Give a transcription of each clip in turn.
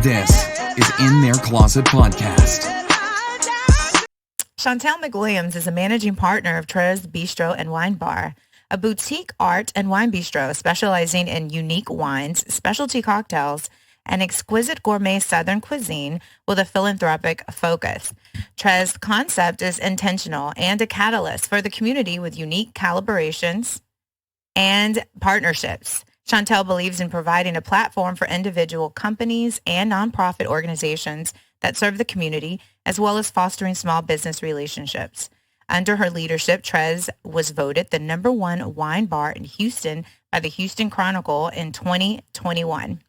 This is In Their Closet Podcast. Shawntell McWilliams is a managing partner of Trez Bistro and Wine Bar, a boutique art and wine bistro specializing in unique wines, specialty cocktails, and exquisite gourmet Southern cuisine with a philanthropic focus. Trez's concept is intentional and a catalyst for the community with unique collaborations and partnerships. Shawntell believes in providing a platform for individual companies and nonprofit organizations that serve the community, as well as fostering small business relationships. Under her leadership, Trez was voted the #1 wine bar in Houston by the Houston Chronicle in 2021.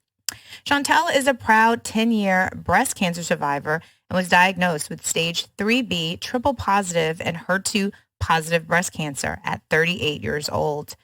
Shawntell is a proud 10-year breast cancer survivor and was diagnosed with stage 3B triple positive and HER2 positive breast cancer at 38 years old.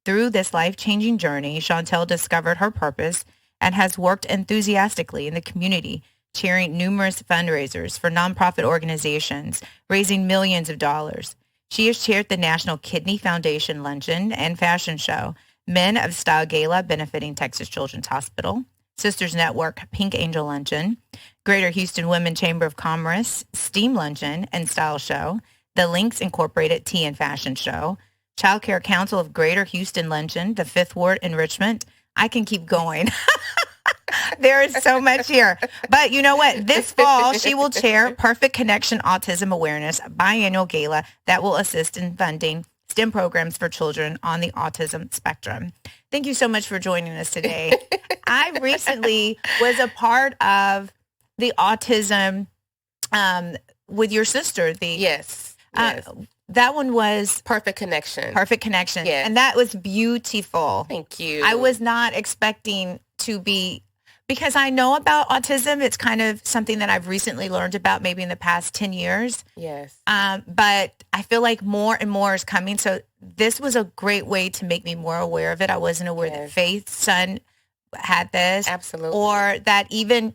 Through this life-changing journey, Shawntell discovered her purpose and has worked enthusiastically in the community, chairing numerous fundraisers for nonprofit organizations, raising millions of dollars. She has chaired the National Kidney Foundation Luncheon and Fashion Show, Men of Style Gala benefiting Texas Children's Hospital, Sisters Network Pink Angel Luncheon, Greater Houston Women Chamber of Commerce Steam Luncheon and Style Show, the Links Incorporated Tea and Fashion Show, Child Care Council of Greater Houston Luncheon, the Fifth Ward Enrichment. I can keep going. There is so much here. But you know what? This fall, she will chair Perfect Connection Autism Awareness biannual gala that will assist in funding STEM programs for children on the autism spectrum. Thank you so much for joining us today. I recently was a part of the autism with your sister. Yes. That one was Perfect Connection. Perfect Connection. Yes. And that was beautiful. Thank you. I was not expecting to be, because I know about autism. It's kind of something that I've recently learned about maybe in the past 10 years. Yes. But I feel like more and more is coming. So this was a great way to make me more aware of it. I wasn't aware that Faith's son had this. Absolutely. Or that even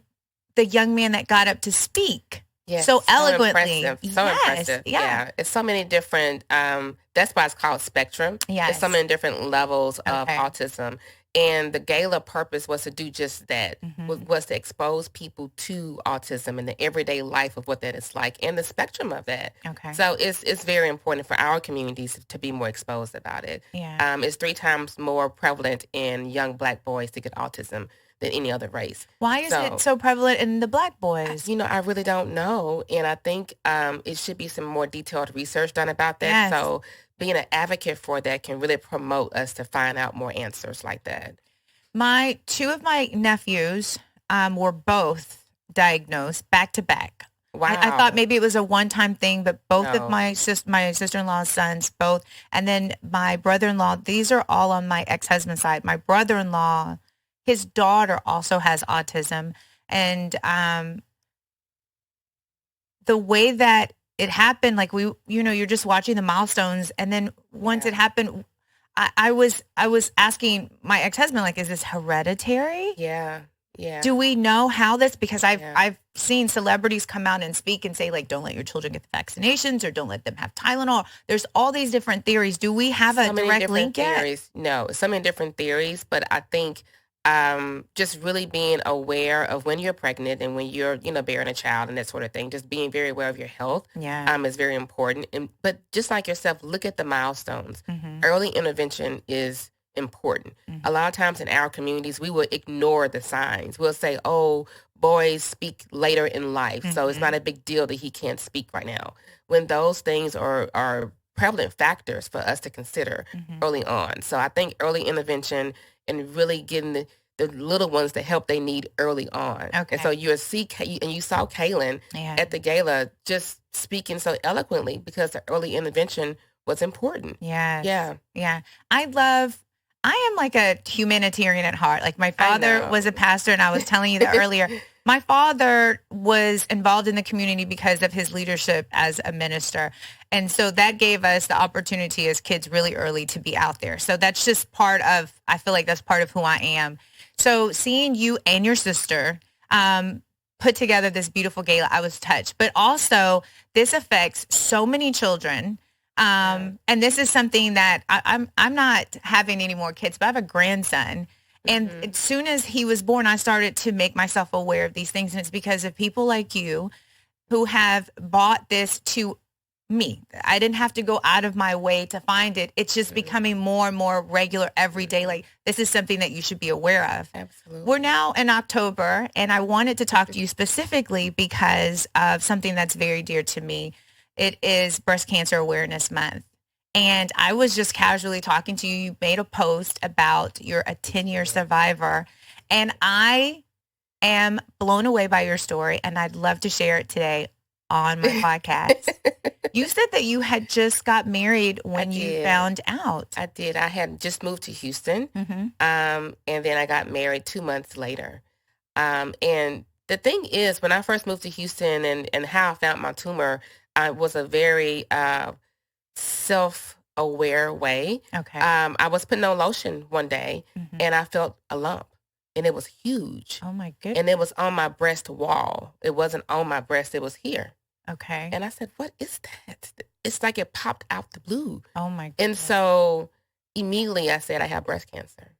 the young man that got up to speak. Yes, so eloquently. Impressive. So impressive. Yeah. It's so many different, that's why it's called spectrum. Yes. It's so many different levels of autism. And the gala purpose was to do just that, was to expose people to autism and the everyday life of what that is like and the spectrum of that. Okay. So it's very important for our communities to be more exposed about it. Yeah. It's 3 times more prevalent in young Black boys to get autism than any other race. Why is it so prevalent in the Black boys? I really don't know. And I think it should be some more detailed research done about that. Yes. So being an advocate for that can really promote us to find out more answers like that. 2 of my nephews were both diagnosed back to back. Wow. I thought maybe it was a one-time thing, but both of my sister-in-law's sons, both, and then my brother-in-law, these are all on my ex-husband's side. My brother-in-law, his daughter also has autism. And the way that it happened, like you're just watching the milestones. And then once it happened, I was asking my ex-husband, like, is this hereditary? Yeah. Yeah. Do we know how this, because I've seen celebrities come out and speak and say, like, don't let your children get the vaccinations or don't let them have Tylenol. There's all these different theories. Do we have a direct link yet? No, so many different theories, but I think just really being aware of when you're pregnant and when you're, bearing a child and that sort of thing, just being very aware of your health is very important. But just like yourself, look at the milestones. Early intervention is important. A lot of times in our communities, we will ignore the signs. We'll say, oh, boys speak later in life, so it's not a big deal that he can't speak right now. When those things are prevalent factors for us to consider early on. So I think early intervention and really getting the little ones the help they need early on. Okay. And so you saw Kaylin at the gala just speaking so eloquently because the early intervention was important. Yes. Yeah. I am like a humanitarian at heart. Like my father was a pastor, and I was telling you that earlier. My father was involved in the community because of his leadership as a minister. And so that gave us the opportunity as kids really early to be out there. So that's just I feel like that's part of who I am. So seeing you and your sister put together this beautiful gala, I was touched. But also, this affects so many children. And this is something that I'm not having any more kids, but I have a grandson. And as soon as he was born, I started to make myself aware of these things. And it's because of people like you who have bought this to me. I didn't have to go out of my way to find it. It's just becoming more and more regular every day. Like, this is something that you should be aware of. Absolutely. We're now in October, and I wanted to talk to you specifically because of something that's very dear to me. It is Breast Cancer Awareness Month. And I was just casually talking to you. You made a post about you're a 10-year survivor. And I am blown away by your story, and I'd love to share it today on my podcast. You said that you had just got married when you found out. I did. I had just moved to Houston, and then I got married 2 months later. And the thing is, when I first moved to Houston and how I found my tumor, was a very self-aware way. Okay. I was putting on lotion one day, and I felt a lump. And it was huge. Oh, my goodness. And it was on my breast wall. It wasn't on my breast. It was here. Okay. And I said, what is that? It's like it popped out the blue. Oh, my goodness. And so immediately I said I have breast cancer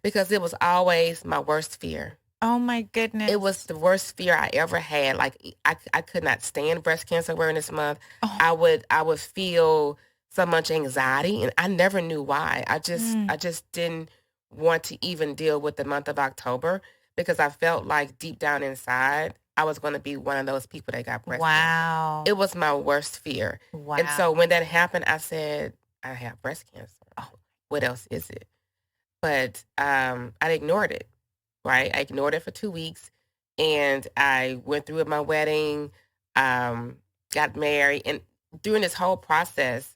because it was always my worst fear. Oh, my goodness. It was the worst fear I ever had. Like, I could not stand Breast Cancer Awareness Month. Oh. I would feel so much anxiety, and I never knew why. I just didn't want to even deal with the month of October because I felt like deep down inside I was going to be one of those people that got breast cancer. It was my worst fear. Wow. And so when that happened, I said, I have breast cancer. Oh. What else is it? But I ignored it, right? I ignored it for 2 weeks, and I went through with my wedding, got married, and during this whole process,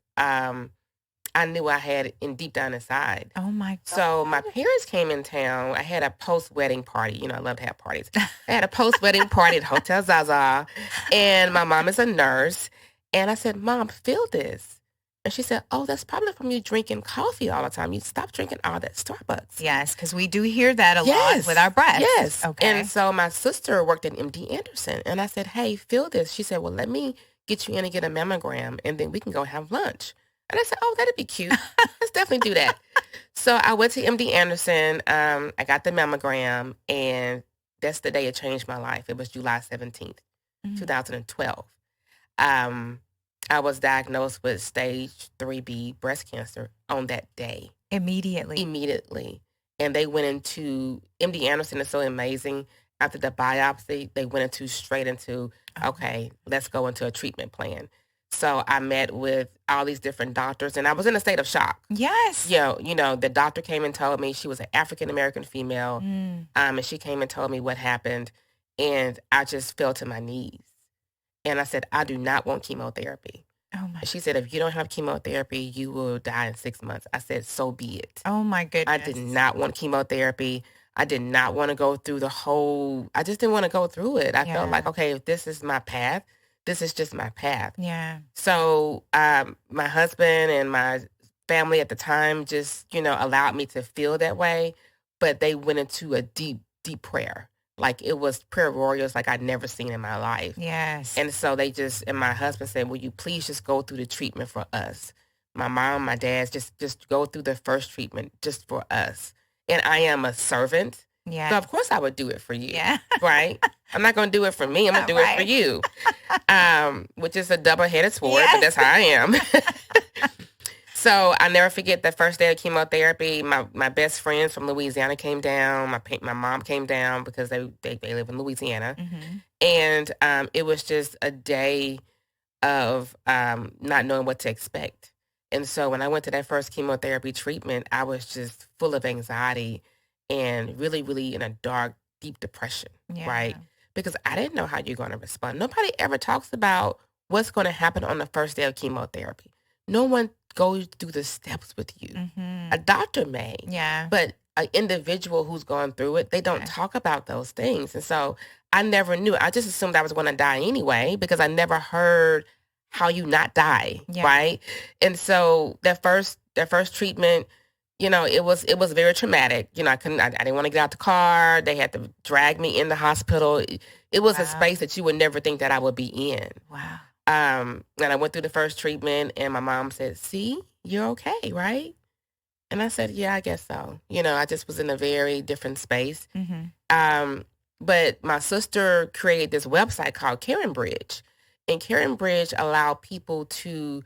I knew I had it in deep down inside. Oh, my God. So my parents came in town. I had a post-wedding party. You know, I love to have parties. I had a post-wedding party at Hotel Zaza, and my mom is a nurse. And I said, Mom, feel this. And she said, oh, that's probably from you drinking coffee all the time. You stop drinking all that Starbucks. Yes, because we do hear that a lot with our breasts. Yes. Okay. And so my sister worked at MD Anderson. And I said, hey, feel this. She said, well, let me get you in and get a mammogram, and then we can go have lunch. And I said, oh, that'd be cute. Let's definitely do that. So I went to MD Anderson. I got the mammogram, and that's the day it changed my life. It was July 17th, 2012. I was diagnosed with stage 3B breast cancer on that day. Immediately. And they went into, MD Anderson is so amazing. After the biopsy, they went straight into, okay, let's go into a treatment plan. So I met with all these different doctors, and I was in a state of shock. Yes. You know, the doctor came and told me, she was an African-American female, and she came and told me what happened, and I just fell to my knees. And I said, I do not want chemotherapy. Oh, my. She said, if you don't have chemotherapy, you will die in 6 months. I said, so be it. Oh, my goodness. I did not want chemotherapy. I did not want to go through I just didn't want to go through it. I felt like, okay, if this is my path, this is just my path. Yeah. So my husband and my family at the time just, allowed me to feel that way. But they went into a deep, deep prayer. Like, it was prayer warriors like I'd never seen in my life. Yes. And so and my husband said, will you please just go through the treatment for us? My mom, my dad, just go through the first treatment just for us. And I am a servant. Yeah. So of course I would do it for you. Yeah. Right? I'm not going to do it for me. I'm going to do it for you. Which is a double-headed sword, but that's how I am. So I never forget the first day of chemotherapy. My best friends from Louisiana came down. My mom came down because they live in Louisiana. And it was just a day of not knowing what to expect. And so when I went to that first chemotherapy treatment, I was just full of anxiety and really, really in a dark, deep depression, right? Because I didn't know how you're going to respond. Nobody ever talks about what's going to happen on the first day of chemotherapy. No one goes through the steps with you. A doctor may, but an individual who's gone through it, they don't talk about those things. And so I never knew. I just assumed I was going to die anyway because I never heard how you not die, right? And so that first treatment, it was very traumatic. I didn't want to get out the car. They had to drag me in the hospital. It was a space that you would never think that I would be in. Wow. And I went through the first treatment, and my mom said, see, you're okay, right? And I said, yeah, I guess so. I just was in a very different space. Um, but my sister created this website called Karen Bridge. And Karen Bridge allowed people to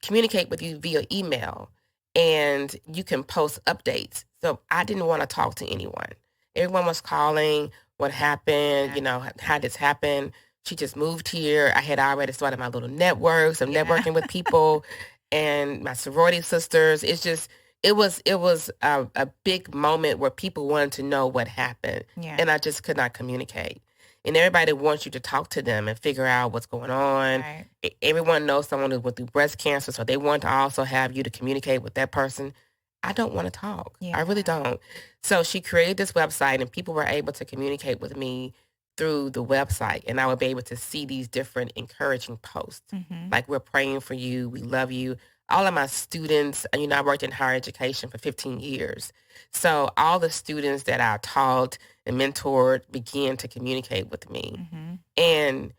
communicate with you via email. And you can post updates. So I didn't want to talk to anyone. Everyone was calling, what happened, how this happened. She just moved here. I had already started my little networks of networking with people and my sorority sisters. It was a big moment where people wanted to know what happened. And I just could not communicate. And everybody wants you to talk to them and figure out what's going on. Right. Everyone knows someone who went through breast cancer, so they want to also have you to communicate with that person. I don't want to talk. I really don't. So she created this website, and people were able to communicate with me through the website, and I would be able to see these different encouraging posts. Like, we're praying for you. We love you. All of my students, I worked in higher education for 15 years. So all the students that I taught and mentored began to communicate with me. And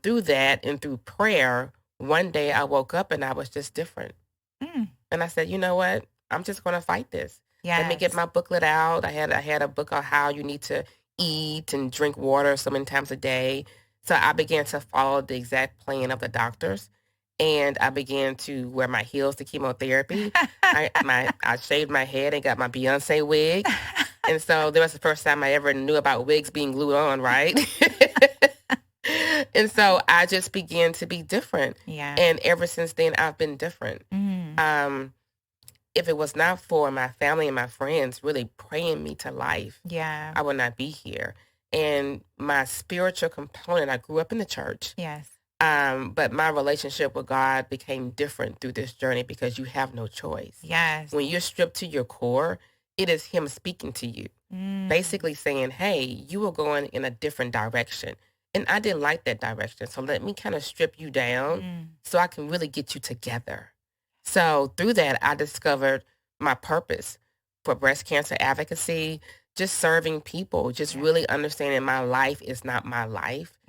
through that and through prayer, one day I woke up and I was just different. And I said, you know what? I'm just going to fight this. Let me get my booklet out. I had a book on how you need to eat and drink water so many times a day. So I began to follow the exact plan of the doctors. And I began to wear my heels to chemotherapy. I shaved my head and got my Beyonce wig. And so that was the first time I ever knew about wigs being glued on, right? And so I just began to be different. And ever since then, I've been different. If it was not for my family and my friends really praying me to life, I would not be here. And my spiritual component, I grew up in the church. But my relationship with God became different through this journey because you have no choice. When you're stripped to your core, it is Him speaking to you, basically saying, hey, you are going in a different direction. And I didn't like that direction. So let me kind of strip you down so I can really get you together. So through that, I discovered my purpose for breast cancer advocacy, just serving people, just really understanding my life is not my life.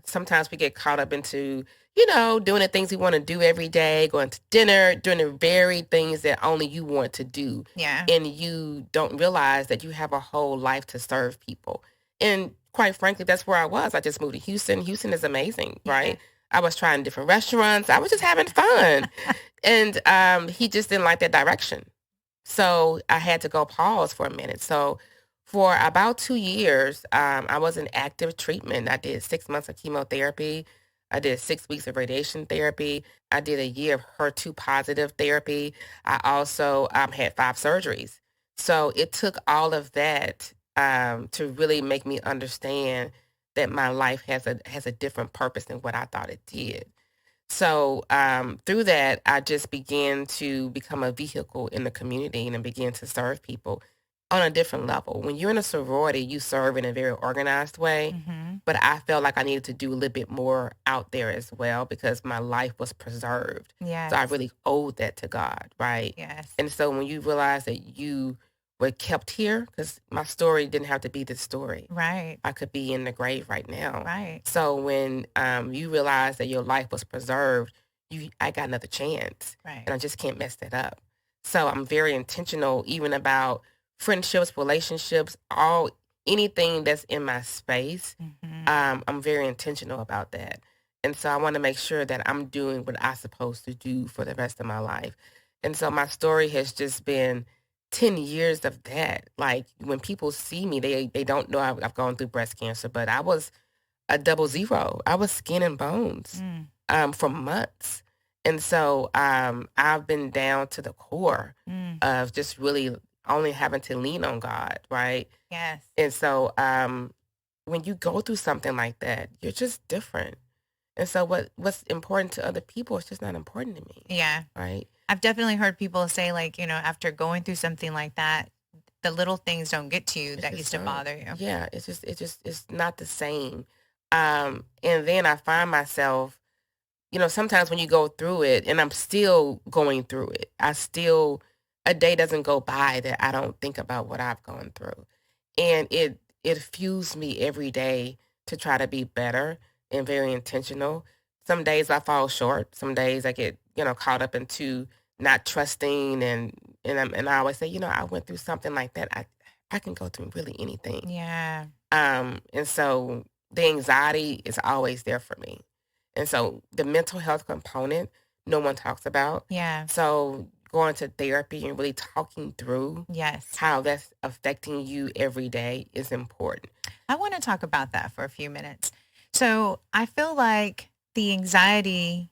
Sometimes we get caught up into, doing the things we want to do every day, going to dinner, doing the very things that only you want to do. And you don't realize that you have a whole life to serve people. And quite frankly, that's where I was. I just moved to Houston. Houston is amazing, right? I was trying different restaurants. I was just having fun. And he just didn't like that direction. So I had to go pause for a minute. So for about 2 years, I was in active treatment. I did 6 months of chemotherapy. I did 6 weeks of radiation therapy. I did a year of HER2 positive therapy. I also had 5 surgeries. So it took all of that to really make me understand that my life has a different purpose than what I thought it did. So through that, I just began to become a vehicle in the community and began to serve people on a different level. When you're in a sorority, you serve in a very organized way, but I felt like I needed to do a little bit more out there as well because my life was preserved. So I really owed that to God, right? And so when you realize that you were kept here, because my story didn't have to be this story. I could be in the grave right now. So when you realize that your life was preserved, I got another chance. And I just can't mess that up. So I'm very intentional even about friendships, relationships, anything that's in my space. I'm very intentional about that. And so I want to make sure that I'm doing what I'm supposed to do for the rest of my life. And so my story has just been 10 years of that. Like when people see me, they don't know I've gone through breast cancer, but I was a 00. I was skin and bones for months. And so I've been down to the core of just really only having to lean on God, right? And so when you go through something like that, you're just different. And so what's important to other people is just not important to me. Right? I've definitely heard people say, like, after going through something like that, the little things don't get to you that used to bother you. Yeah, it's not the same. And then I find myself, sometimes when you go through it, and I'm still going through it, a day doesn't go by that I don't think about what I've gone through. And it fuels me every day to try to be better and very intentional. Some days I fall short. Some days I get, caught up into not trusting, and I always say, I went through something like that. I can go through really anything. Yeah. And so the anxiety is always there for me. And so the mental health component, no one talks about. Yeah. So going to therapy and really talking through how that's affecting you every day is important. I want to talk about that for a few minutes. So I feel like the anxiety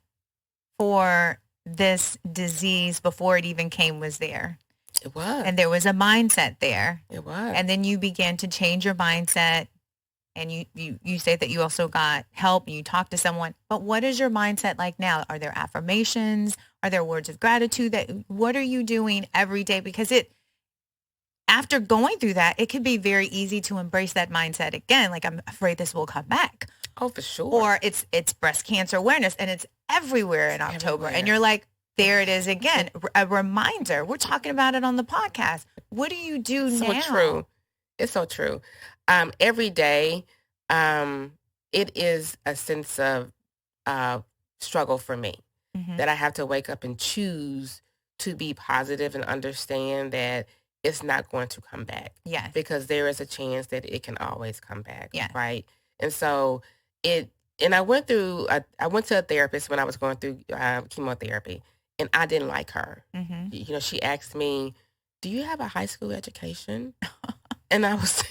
for this disease before it even came was there. It was. And there was a mindset there. It was. And then you began to change your mindset. And you say that you also got help and you talked to someone. But what is your mindset like now? Are there affirmations? Are there words of gratitude? What are you doing every day? Because after going through that, it could be very easy to embrace that mindset again. Like, I'm afraid this will come back. Oh, for sure. Or it's breast cancer awareness and it's everywhere in October. Everywhere. And you're like, there it is again. A reminder. We're talking about it on the podcast. What do you do now? So true. It's so true. Every day, it is a sense of struggle for me that I have to wake up and choose to be positive and understand that it's not going to come back. Yes. Because there is a chance that it can always come back. Yes. Right. And so I went to a therapist when I was going through chemotherapy, and I didn't like her. Mm-hmm. She asked me, "Do you have a high school education?" And I was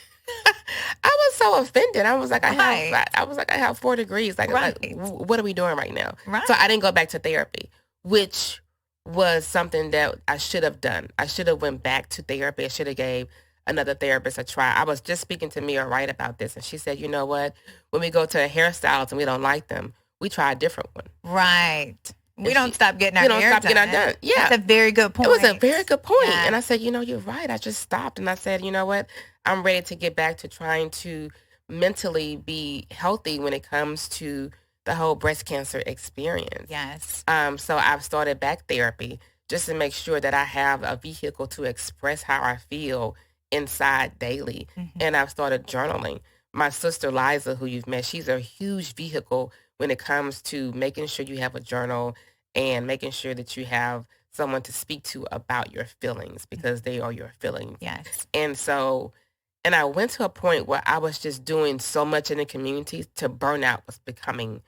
so offended. I was like, I have 4 degrees. Like, what are we doing right now? Right. So I didn't go back to therapy, which was something that I should have done. I should have went back to therapy. I should have gave another therapist a try. I was just speaking to Mia Wright about this, and she said, you know what? When we go to a hairstylist and we don't like them, we try a different one. Right. We don't stop getting our hair done. Yeah. That's a very good point. It was a very good point. Yeah. And I said, you're right. I just stopped. And I said, you know what? I'm ready to get back to trying to mentally be healthy when it comes to the whole breast cancer experience. Yes. So I've started back therapy just to make sure that I have a vehicle to express how I feel inside daily. Mm-hmm. And I've started journaling. My sister Liza, who you've met, she's a huge vehicle when it comes to making sure you have a journal and making sure that you have someone to speak to about your feelings, because they are your feelings. Yes. And I went to a point where I was just doing so much in the community to burnout was becoming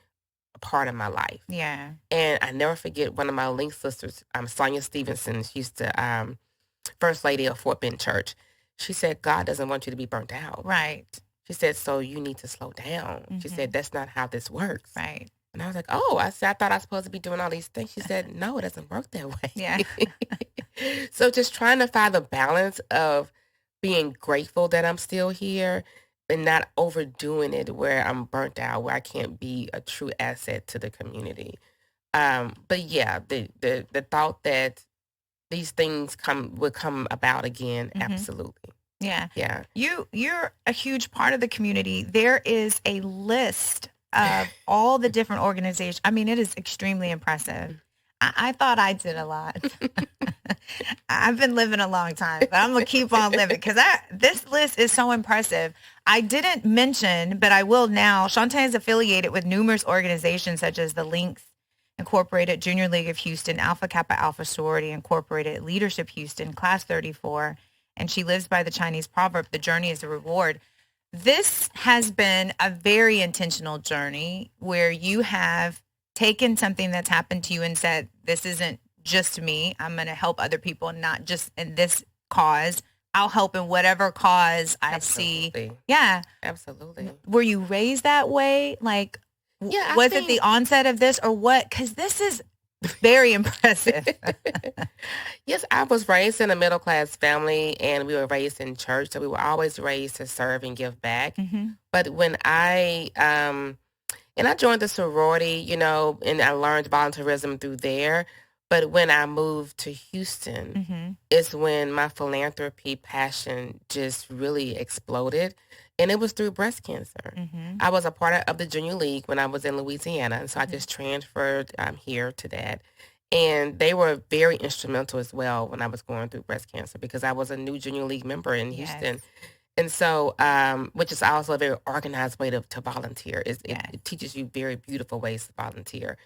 a part of my life. Yeah. And I never forget one of my Link sisters, Sonia Stevenson. She's the First Lady of Fort Bend Church. She said, God doesn't want you to be burnt out. Right. She said, so you need to slow down. Mm-hmm. She said, that's not how this works. Right. And I was like, oh, I thought I was supposed to be doing all these things. She said, no, it doesn't work that way. Yeah. So just trying to find the balance of being grateful that I'm still here and not overdoing it where I'm burnt out, where I can't be a true asset to the community. But yeah, the thought that these things would come about again, mm-hmm. Absolutely. Yeah. Yeah. You're a huge part of the community. There is a list of all the different organizations. I mean, it is extremely impressive. I thought I did a lot. I've been living a long time, but I'm going to keep on living because this list is so impressive. I didn't mention, but I will now, Shawntell is affiliated with numerous organizations such as the Links Incorporated, Junior League of Houston, Alpha Kappa Alpha Sorority Incorporated, Leadership Houston, Class 34, and she lives by the Chinese proverb, the journey is a reward. This has been a very intentional journey where you have taken something that's happened to you and said, this isn't just me. I'm going to help other people, not just in this cause. I'll help in whatever cause I see. Yeah. Absolutely. Were you raised that way? Like, yeah, was it the onset of this or what? Because this is very impressive. Yes, I was raised in a middle-class family, and we were raised in church, so we were always raised to serve and give back. Mm-hmm. But when I joined the sorority, and I learned volunteerism through there. But when I moved to Houston, mm-hmm. is when my philanthropy passion just really exploded. And it was through breast cancer. Mm-hmm. I was a part of the Junior League when I was in Louisiana. And so I just transferred here to that. And they were very instrumental as well when I was going through breast cancer because I was a new Junior League member in Houston. And so, which is also a very organized way to volunteer. It teaches you very beautiful ways to volunteer.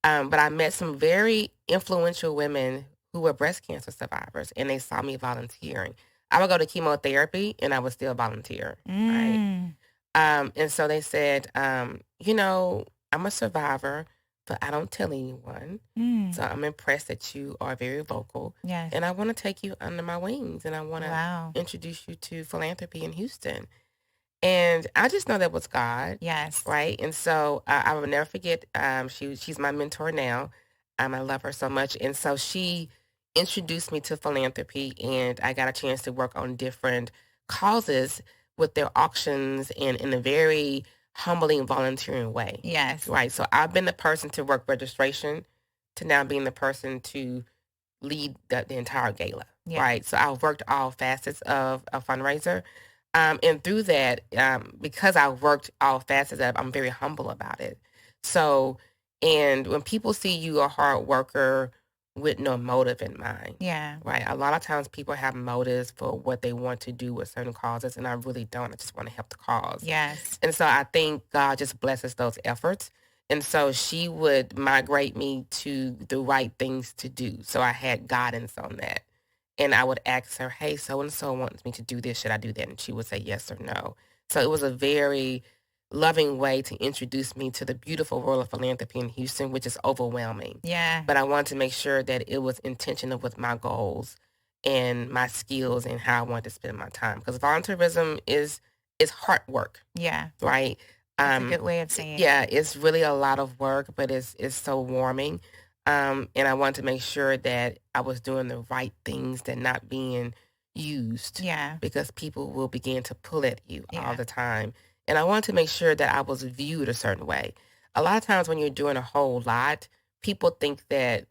But I met some very influential women who were breast cancer survivors, and they saw me volunteering. I would go to chemotherapy, and I would still volunteer, right? And so they said, I'm a survivor, but I don't tell anyone. So I'm impressed that you are very vocal. Yes. And I want to take you under my wings, and I want to Wow. introduce you to philanthropy in Houston. And I just know that was God. Yes. Right. And so I will never forget, she's my mentor now. I love her so much. And so she introduced me to philanthropy, and I got a chance to work on different causes with their auctions and in a very humbling, volunteering way. Yes. Right. So I've been the person to work registration to now being the person to lead the entire gala. Yeah. Right. So I've worked all facets of a fundraiser. And through that, because I worked all facets of it, I'm very humble about it. So, and when people see you a hard worker with no motive in mind, Yeah. right? A lot of times people have motives for what they want to do with certain causes, and I really don't. I just want to help the cause. Yes. And so I think God just blesses those efforts. And so she would migrate me to the right things to do. So I had guidance on that. And I would ask her, hey, so-and-so wants me to do this. Should I do that? And she would say yes or no. So it was a very loving way to introduce me to the beautiful world of philanthropy in Houston, which is overwhelming. Yeah. But I wanted to make sure that it was intentional with my goals and my skills and how I wanted to spend my time. Because volunteerism is hard work. Yeah. Right? That's a good way of saying it. Yeah, it's really a lot of work, but it's so warming. And I wanted to make sure that I was doing the right things, that not being used. Yeah. Because people will begin to pull at you Yeah. all the time. And I wanted to make sure that I was viewed a certain way. A lot of times when you're doing a whole lot, people think that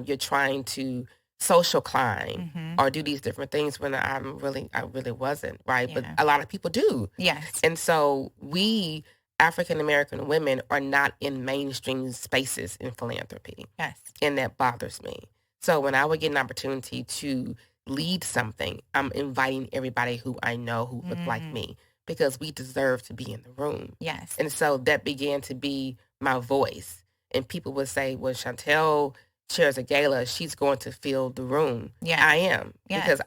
you're trying to social climb or do these different things when I really wasn't, right? But Yeah. a lot of people do. Yes. And so we African-American women are not in mainstream spaces in philanthropy. Yes. And that bothers me. So when I would get an opportunity to lead something, I'm inviting everybody who I know who look like me, because we deserve to be in the room. Yes. And so that began to be my voice. And people would say, well, Shawntell chairs a gala, she's going to fill the room. Yeah. I am. Yeah. Because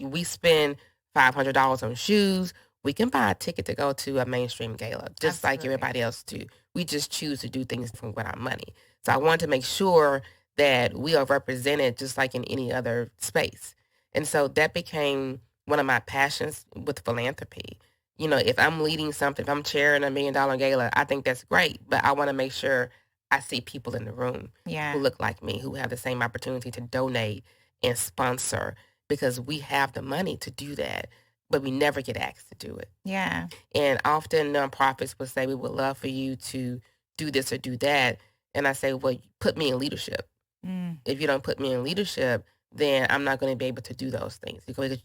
we spend $500 on shoes. We can buy a ticket to go to a mainstream gala, just like everybody else do. We just choose to do things with our money. So I wanted to make sure that we are represented just like in any other space. And so that became one of my passions with philanthropy. You know, if I'm leading something, if I'm chairing $1 million gala, I think that's great. But I want to make sure I see people in the room who look like me, who have the same opportunity to donate and sponsor, because we have the money to do that, but we never get asked to do it. Yeah. And often nonprofits will say, we would love for you to do this or do that. And I say, well, put me in leadership. If you don't put me in leadership, then I'm not going to be able to do those things,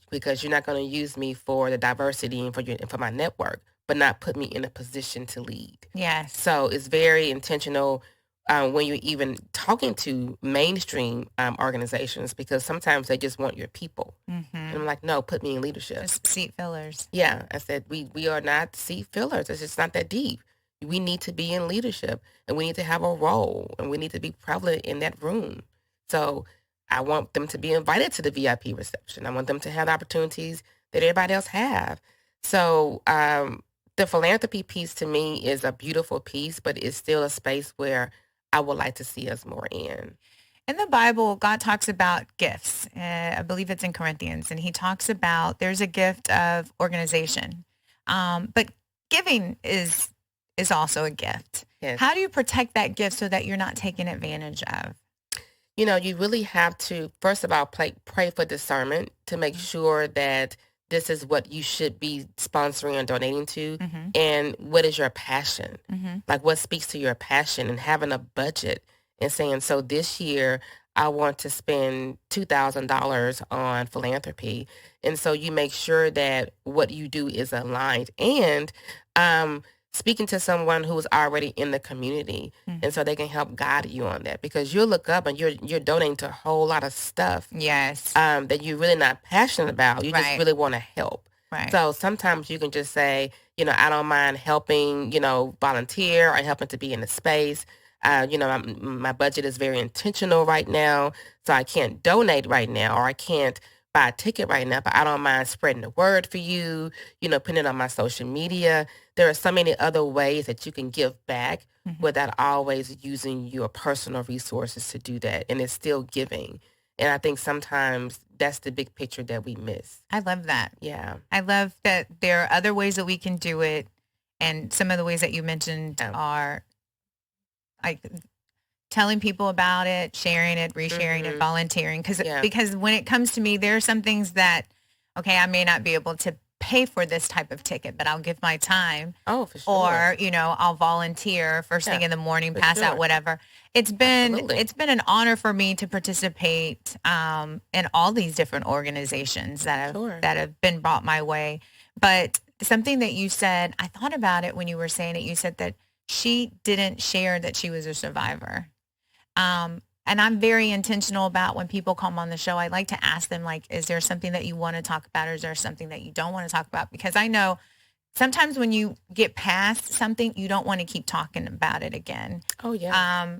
because you're not going to use me for the diversity and for my network, but not put me in a position to lead. Yes. So it's very intentional when you're even talking to mainstream organizations, because sometimes they just want your people. And I'm like, no, put me in leadership. Just seat fillers. Yeah. I said, we are not seat fillers. It's just not that deep. We need to be in leadership, and we need to have a role, and we need to be prevalent in that room. So I want them to be invited to the VIP reception. I want them to have the opportunities that everybody else have. So the philanthropy piece to me is a beautiful piece, but it's still a space where I would like to see us more in. In the Bible, God talks about gifts. I believe it's in Corinthians, and he talks about there's a gift of organization. But giving is also a gift. Yes. How do you protect that gift so that you're not taken advantage of? You know, you really have to, first of all, pray for discernment to make sure that this is what you should be sponsoring or donating to. And what is your passion? Like, what speaks to your passion, and having a budget and saying, so this year I want to spend $2,000 on philanthropy. And so you make sure that what you do is aligned, and speaking to someone who is already in the community, and so they can help guide you on that, because you'll look up and you're donating to a whole lot of stuff. Yes. That you're really not passionate about. You just really want to help. Right. So sometimes you can just say, I don't mind helping, volunteer or helping to be in the space. My budget is very intentional right now, so I can't donate right now, or I can't buy a ticket right now, but I don't mind spreading the word for you, putting it on my social media. There are so many other ways that you can give back without always using your personal resources to do that. And it's still giving. And I think sometimes that's the big picture that we miss. I love that. Yeah. I love that there are other ways that we can do it. And some of the ways that you mentioned are like telling people about it, sharing it, resharing it, volunteering. Because when it comes to me, there are some things that, okay, I may not be able to pay for this type of ticket, but I'll give my time. Oh, for sure. Or, I'll volunteer first thing in the morning, pass out whatever. It's been an honor for me to participate in all these different organizations that have been brought my way. But something that you said, I thought about it when you were saying it. You said that she didn't share that she was a survivor. And I'm very intentional about when people come on the show, I like to ask them, like, is there something that you want to talk about, or is there something that you don't want to talk about? Because I know sometimes when you get past something, you don't want to keep talking about it again. Oh, yeah.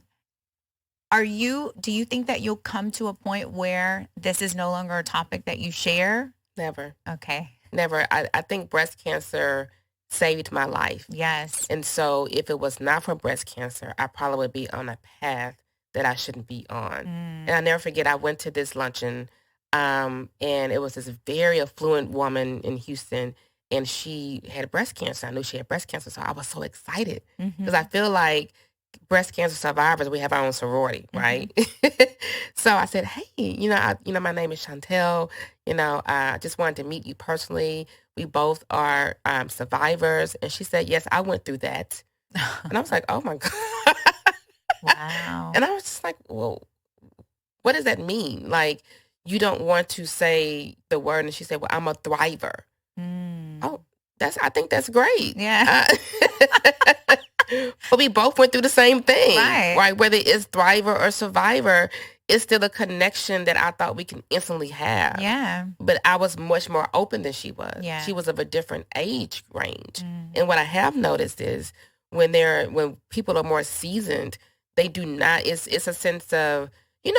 Do you think that you'll come to a point where this is no longer a topic that you share? Never. Okay. Never. I think breast cancer saved my life. Yes. And so if it was not for breast cancer, I probably would be on a path that I shouldn't be on. And I never forget, I went to this luncheon, and it was this very affluent woman in Houston, and she had breast cancer. I knew she had breast cancer, so I was so excited because I feel like breast cancer survivors, we have our own sorority, right? So I said, hey, my name is Shawntell. I just wanted to meet you personally. We both are survivors. And she said, yes, I went through that. And I was like, oh my God. Wow. And I was just like, well, what does that mean? Like, you don't want to say the word. And she said, well, I'm a thriver. Oh, I think that's great. Yeah. But we both went through the same thing, right? Whether it's thriver or survivor, it's still a connection that I thought we can instantly have. Yeah. But I was much more open than she was. Yeah. She was of a different age range. And what I have noticed is when people are more seasoned, they do not, it's a sense of,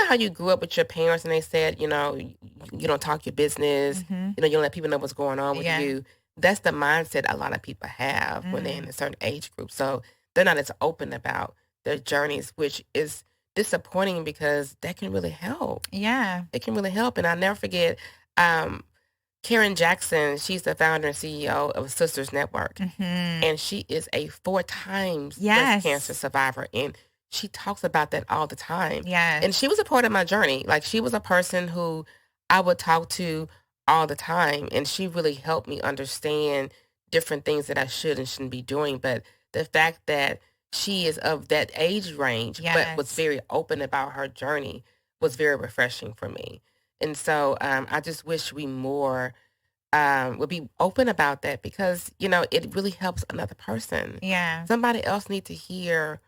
how you grew up with your parents and they said, you don't talk your business, you don't let people know what's going on with you. That's the mindset a lot of people have when they're in a certain age group. So they're not as open about their journeys, which is disappointing because that can really help. Yeah. It can really help. And I'll never forget, Karen Jackson, she's the founder and CEO of Sisters Network. And she is a 4 times breast cancer survivor. And she talks about that all the time. Yes. And she was a part of my journey. Like, she was a person who I would talk to all the time. And she really helped me understand different things that I should and shouldn't be doing. But the fact that she is of that age range, but was very open about her journey, was very refreshing for me. And so I just wish we more would be open about that because, it really helps another person. Yeah. Somebody else needs to hear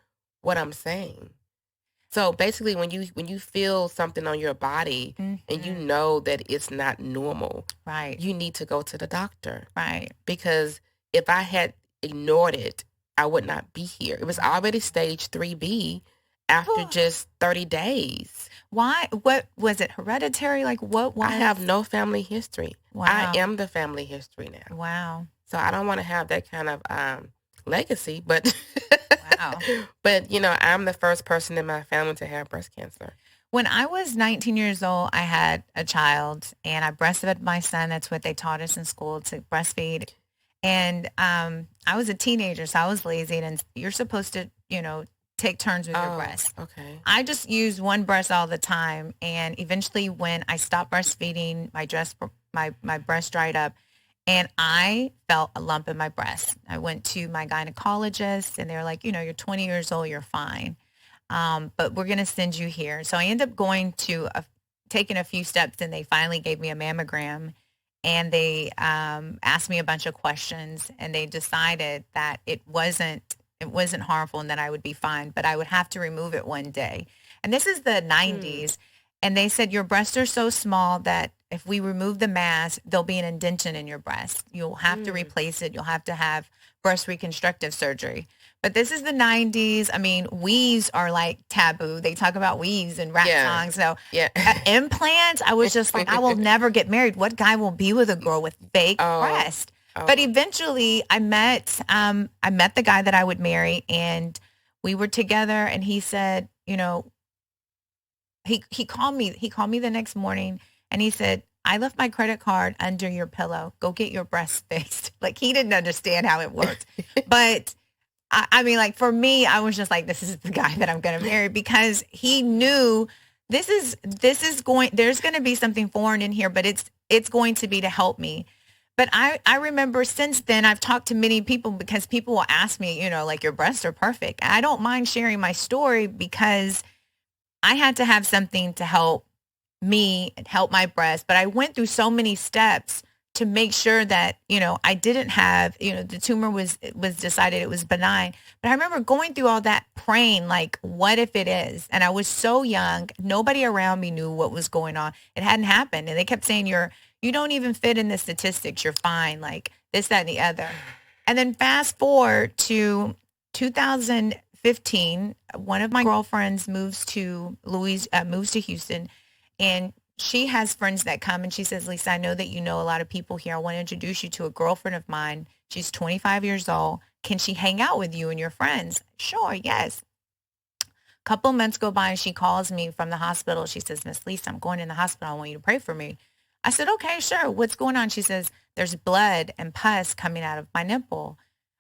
what I'm saying. So basically, when you feel something on your body and you know that it's not normal, right, you need to go to the doctor. Right. Because if I had ignored it, I would not be here. It was already stage 3B after just 30 days. Why? What was it? Hereditary? Like what? I have no family history. Wow. I am the family history now. Wow. So I don't want to have that kind of legacy, but wow. But I'm the first person in my family to have breast cancer. When I was 19 years old, I had a child and I breastfed my son. That's what they taught us in school, to breastfeed. And I was a teenager, so I was lazy, and you're supposed to, take turns with your breast. Okay. I just used one breast all the time, and eventually when I stopped breastfeeding, my breast dried up, and I felt a lump in my breast. I went to my gynecologist, and they were like, you're 20 years old, you're fine, but we're going to send you here. So I ended up going to taking a few steps, and they finally gave me a mammogram. And they asked me a bunch of questions, and they decided that it wasn't harmful and that I would be fine, but I would have to remove it one day. And this is the 90s. And they said, your breasts are so small that if we remove the mass, there'll be an indention in your breast. You'll have to replace it. You'll have to have breast reconstructive surgery. But this is the 90s. I mean, weaves are like taboo. They talk about weaves and rap songs. So implants, I was just like, I will never get married. What guy will be with a girl with fake breast? But eventually I met the guy that I would marry, and we were together, and he said, you know, he called me the next morning, and he said, I left my credit card under your pillow. Go get your breasts fixed. Like, he didn't understand how it worked. But I mean, like, for me, I was just like, this is the guy that I'm going to marry, because he knew there's going to be something foreign in here, but it's going to be to help me. But I remember since then, I've talked to many people, because people will ask me, you know, like, your breasts are perfect. I don't mind sharing my story, because I had to have something to help me and help my breast. But I went through so many steps to make sure that, you know, I didn't have, you know, the tumor was decided it was benign. But I remember going through all that, praying, like, what if it is? And I was so young. Nobody around me knew what was going on. It hadn't happened. And they kept saying, you don't even fit in the statistics. You're fine. Like this, that, and the other. And then fast forward to 2015, one of my girlfriends moves to Houston, and she has friends that come, and she says, Lisa, I know that you know a lot of people here. I want to introduce you to a girlfriend of mine. She's 25 years old. Can she hang out with you and your friends? Sure, yes. A couple months go by, and she calls me from the hospital. She says, Miss Lisa, I'm going in the hospital. I want you to pray for me. I said, okay, sure. What's going on? She says, there's blood and pus coming out of my nipple.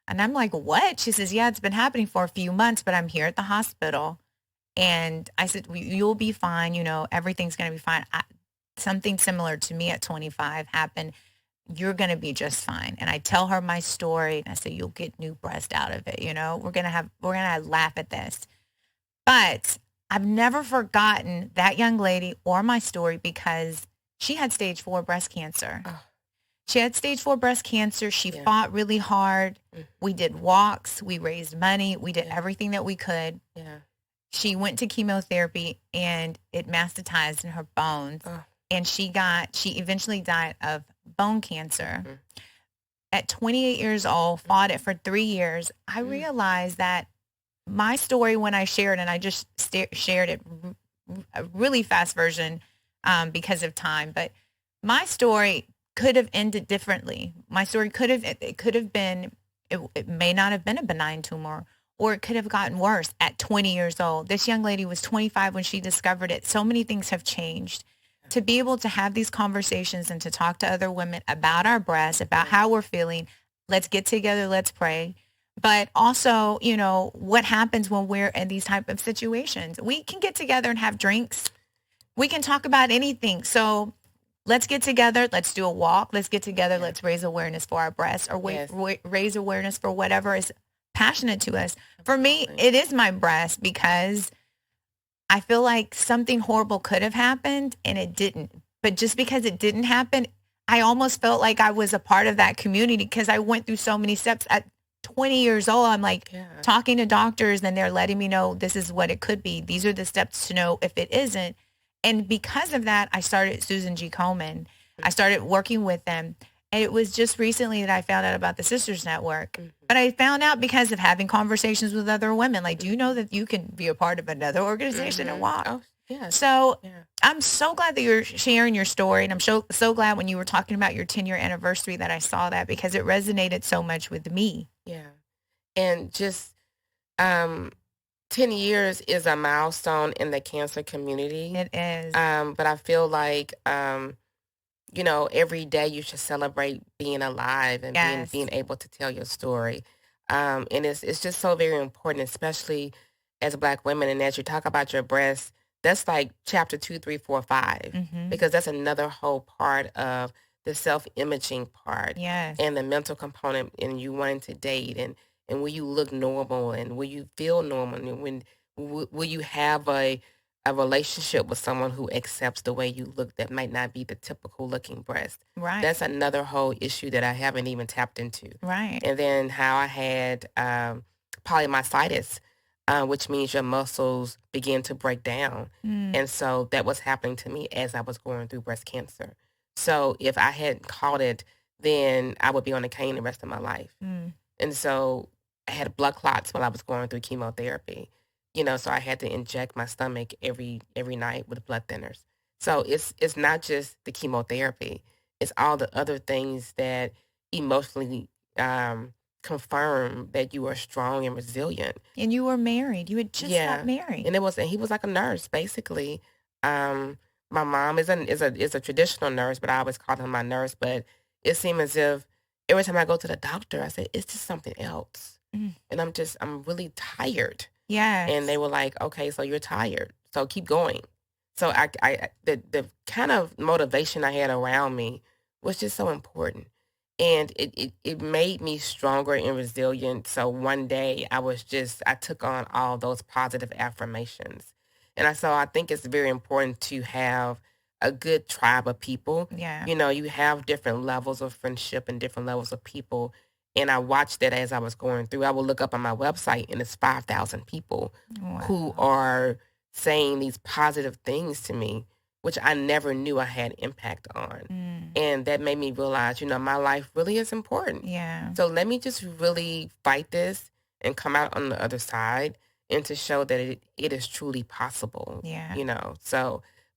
And I'm like, what? She says, yeah, it's been happening for a few months, but I'm here at the hospital. And I said, you'll be fine. You know, everything's going to be fine. Something similar to me at 25 happened. You're going to be just fine. And I tell her my story, and I say, you'll get new breast out of it. You know, we're going to laugh at this. But I've never forgotten that young lady or my story, because she had stage 4 breast cancer. Oh. She had stage 4 breast cancer. She fought really hard. We did walks. We raised money. We did everything that we could. Yeah. She went to chemotherapy, and it metastasized in her bones. Oh. And she eventually died of bone cancer. At 28 years old, fought it for 3 years. I realized that my story, when I shared, and I just shared it, a really fast version, because of time, but my story could have ended differently. My story could have been, it may not have been a benign tumor, or it could have gotten worse at 20 years old. This young lady was 25 when she discovered it. So many things have changed. To be able to have these conversations and to talk to other women about our breasts, about how we're feeling, let's get together, let's pray. But also, you know, what happens when we're in these type of situations? We can get together and have drinks. We can talk about anything. So let's get together. Let's do a walk. Let's get together. Let's raise awareness for our breasts, or raise awareness for whatever is passionate to us. For me, it is my breast, because I feel like something horrible could have happened and it didn't. But just because it didn't happen, I almost felt like I was a part of that community, because I went through so many steps. At 20 years old, I'm like talking to doctors, and they're letting me know this is what it could be. These are the steps to know if it isn't. And because of that, I started Susan G. Komen. I started working with them. And it was just recently that I found out about the Sisters Network. But I found out because of having conversations with other women. Like, do you know that you can be a part of another organization and walk? Oh, yeah. So I'm so glad that you're sharing your story. And I'm so glad when you were talking about your 10-year anniversary that I saw that, because it resonated so much with me. Yeah. And just 10 years is a milestone in the cancer community. It is. But I feel like, you know, every day you should celebrate being alive and being able to tell your story. And it's just so very important, especially as Black women. And as you talk about your breasts, that's like chapter 2, 3, 4, 5, because that's another whole part of the self-imaging part and the mental component, and you wanting to date, and will you look normal, and will you feel normal, and will you have a relationship with someone who accepts the way you look that might not be the typical looking breast. Right. That's another whole issue that I haven't even tapped into. Right. And then how I had polymyositis, which means your muscles begin to break down. And so that was happening to me as I was going through breast cancer. So if I hadn't caught it, then I would be on a cane the rest of my life. And so I had blood clots while I was going through chemotherapy. So I had to inject my stomach every night with blood thinners. So it's not just the chemotherapy. It's all the other things that emotionally confirm that you are strong and resilient. And you were married. You had just got married. And he was like a nurse, basically. My mom is a traditional nurse, but I always called him my nurse. But it seemed as if every time I go to the doctor, I say, it's just something else. And I'm really tired. Yeah. And they were like, okay, so you're tired. So keep going. So the kind of motivation I had around me was just so important. And it made me stronger and resilient. So one day I took on all those positive affirmations. And so I think it's very important to have a good tribe of people. Yeah. You have different levels of friendship and different levels of people. And I watched that as I was going through. I would look up on my website and it's 5,000 people who are saying these positive things to me, which I never knew I had impact on. And that made me realize, my life really is important. Yeah. So let me just really fight this and come out on the other side and to show that it is truly possible. Yeah.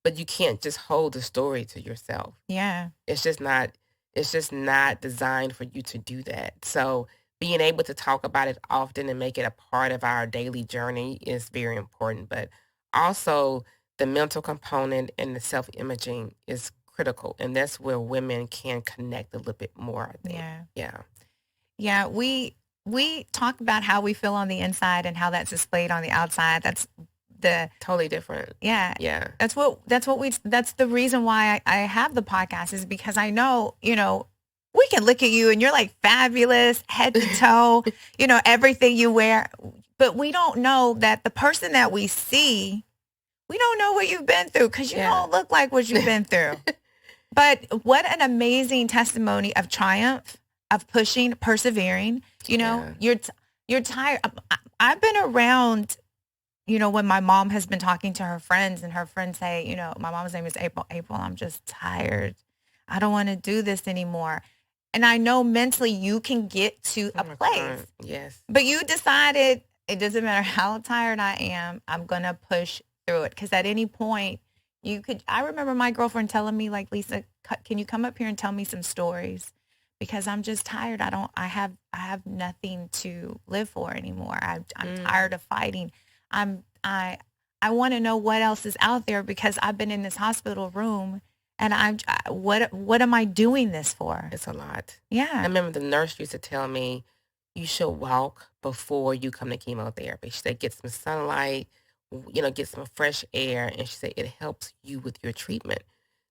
But you can't just hold the story to yourself. Yeah. It's just not designed for you to do that. So being able to talk about it often and make it a part of our daily journey is very important. But also the mental component and the self-imaging is critical. And that's where women can connect a little bit more, I think. Yeah. Yeah. We talk about how we feel on the inside and how that's displayed on the outside. That's totally different. Yeah. Yeah. That's the reason why I have the podcast, is because I know, we can look at you and you're like fabulous head to toe, everything you wear, but we don't know that the person that we see, we don't know what you've been through, because you don't look like what you've been through. But what an amazing testimony of triumph, of pushing, persevering. You're tired. I've been around, when my mom has been talking to her friends and her friends say, my mom's name is April, I'm just tired. I don't want to do this anymore. And I know mentally you can get to a place. Yes. But you decided it doesn't matter how tired I am, I'm going to push through it. Because at any point I remember my girlfriend telling me, like, Lisa, can you come up here and tell me some stories? Because I'm just tired. I have nothing to live for anymore. I'm tired of fighting. I want to know what else is out there, because I've been in this hospital room and what am I doing this for? It's a lot. Yeah. I remember the nurse used to tell me, you should walk before you come to chemotherapy. She said, get some sunlight, get some fresh air. And she said, it helps you with your treatment.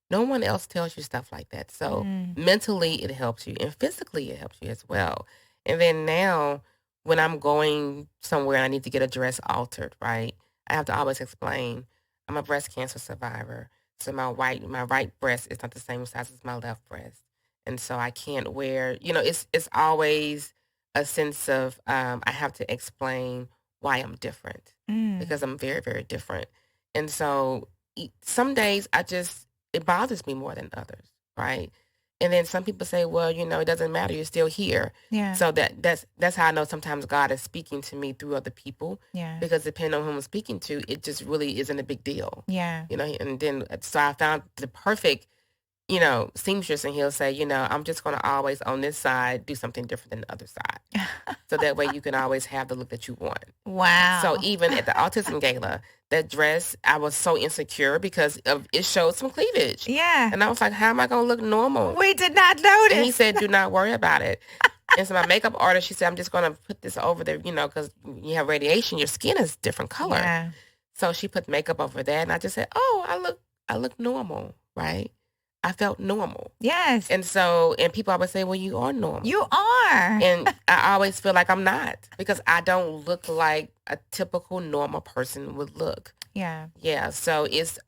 No one else tells you stuff like that. So mentally it helps you, and physically it helps you as well. And then now when I'm going somewhere and I need to get a dress altered, right? I have to always explain, I'm a breast cancer survivor. So my right breast is not the same size as my left breast. And so I can't wear, it's always a sense of, I have to explain why I'm different, because I'm very, very different. And so some days it bothers me more than others, right? And then some people say, well, it doesn't matter, you're still here. Yeah. So that's how I know sometimes God is speaking to me through other people. Yeah. Because depending on who I'm speaking to, it just really isn't a big deal. Yeah. And then so I found the perfect, seamstress, and he'll say, I'm just going to always on this side do something different than the other side. So that way you can always have the look that you want. Wow. So even at the autism gala, that dress, I was so insecure because it showed some cleavage. Yeah. And I was like, how am I going to look normal? We did not notice. And he said, do not worry about it. And so my makeup artist, she said, I'm just going to put this over there, because you have radiation, your skin is different color. Yeah. So she put makeup over that. And I just said, oh, I look normal, right? I felt normal. Yes. And people always say, well, you are normal. You are. And I always feel like I'm not, because I don't look like a typical normal person would look. Yeah. Yeah. So it's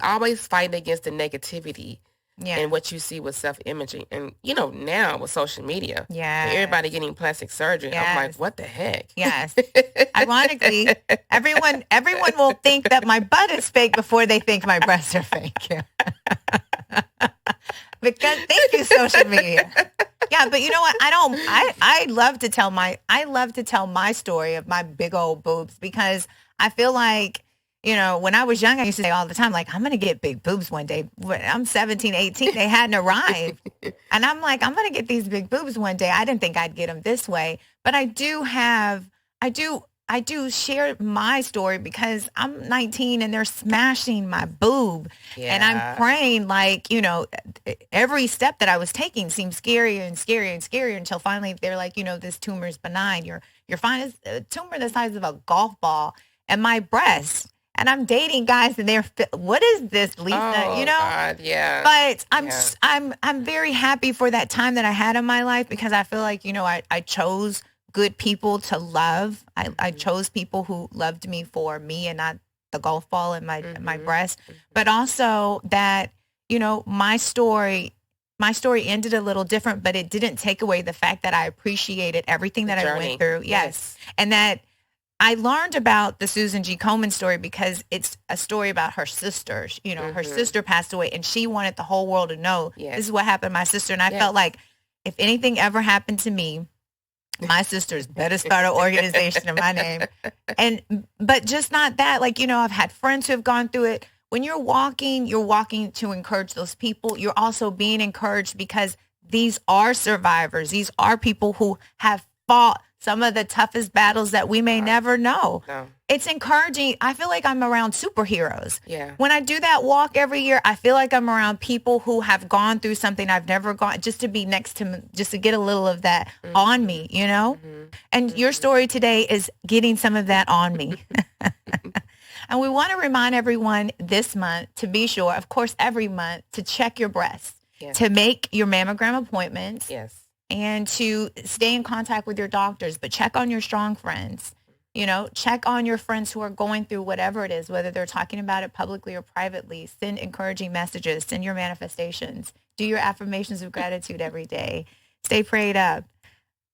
always fighting against the negativity and what you see with self-imaging. And, now with social media, everybody getting plastic surgery, I'm like, what the heck? Yes. Ironically, everyone will think that my butt is fake before they think my breasts are fake. Because thank you, social media. Yeah, but you know what? I love to tell my story of my big old boobs because I feel like, when I was young, I used to say all the time, like, I'm going to get big boobs one day. When I'm 17, 18, they hadn't arrived. And I'm like, I'm going to get these big boobs one day. I didn't think I'd get them this way. But I do share my story because I'm 19 and they're smashing my boob. Yeah. And I'm praying like, every step that I was taking seemed scarier and scarier and scarier until finally they're like, this tumor is benign. You're fine. It's a tumor the size of a golf ball and my breast. And I'm dating guys and they're, what is this, Lisa? Oh, God, yeah. But I'm very happy for that time that I had in my life because I feel like, I chose good people to love. I chose people who loved me for me and not the golf ball in my breast. But also that, my story ended a little different, but it didn't take away the fact that I appreciated everything that I went through. Yes. And that I learned about the Susan G. Komen story because it's a story about her sister. Her sister passed away and she wanted the whole world to know this is what happened to my sister. And I felt like if anything ever happened to me, my sisters better start an organization in my name. But just not that, like, I've had friends who have gone through it. When you're walking to encourage those people. You're also being encouraged because these are survivors. These are people who have fought some of the toughest battles that we may never know. No. It's encouraging. I feel like I'm around superheroes. Yeah. When I do that walk every year, I feel like I'm around people who have gone through something I've never gone, just to be next to me, just to get a little of that on me, And your story today is getting some of that on me. And we want to remind everyone this month to be sure, of course, every month, to check your breasts, to make your mammogram appointments. Yes. And to stay in contact with your doctors, but check on your strong friends. Check on your friends who are going through whatever it is, whether they're talking about it publicly or privately. Send encouraging messages. Send your manifestations. Do your affirmations of gratitude every day. Stay prayed up.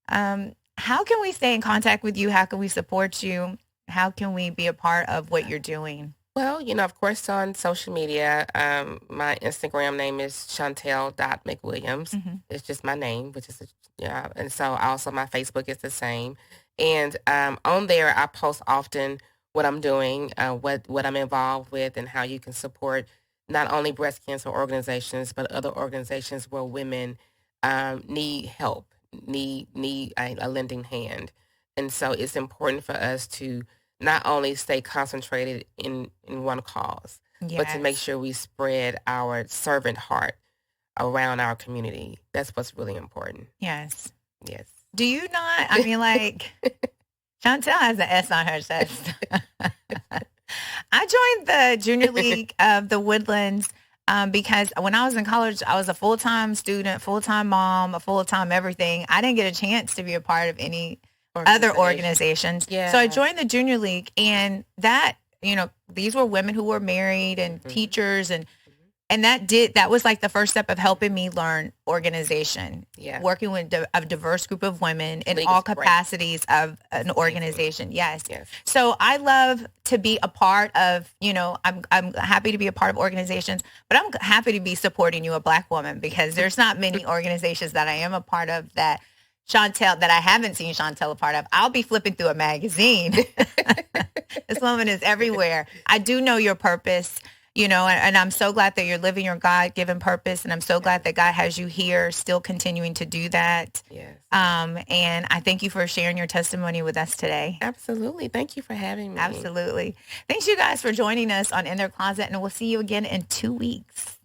How can we stay in contact with you? How can we support you? How can we be a part of what you're doing? Well, of course, on social media, my Instagram name is Shawntell.McWilliams. Mm-hmm. It's just my name, which is, and so also my Facebook is the same. And on there, I post often what I'm doing, what I'm involved with, and how you can support not only breast cancer organizations, but other organizations where women need help, need a lending hand. And so it's important for us to not only stay concentrated in one cause, but to make sure we spread our servant heart around our community. That's what's really important. Yes. Yes. Do you not? I mean, like, Shawntell has an S on her chest. I joined the Junior League of the Woodlands because when I was in college, I was a full-time student, full-time mom, a full-time everything. I didn't get a chance to be a part of any other organizations. Yeah. So I joined the Junior League, and that, these were women who were married and teachers, and that was like the first step of helping me learn organization. Yeah. Working with a diverse group of women in all capacities of an organization. Yes. So I love to be a part of, I'm happy to be a part of organizations, but I'm happy to be supporting you, a Black woman, because there's not many organizations that I am a part of that Shawntell, that I haven't seen Shawntell a part of. I'll be flipping through a magazine. This woman is everywhere. I do know your purpose, and I'm so glad that you're living your God-given purpose. And I'm so glad that God has you here, still continuing to do that. Yes. And I thank you for sharing your testimony with us today. Absolutely. Thank you for having me. Absolutely. Thanks, you guys, for joining us on In Their Closet. And we'll see you again in 2 weeks.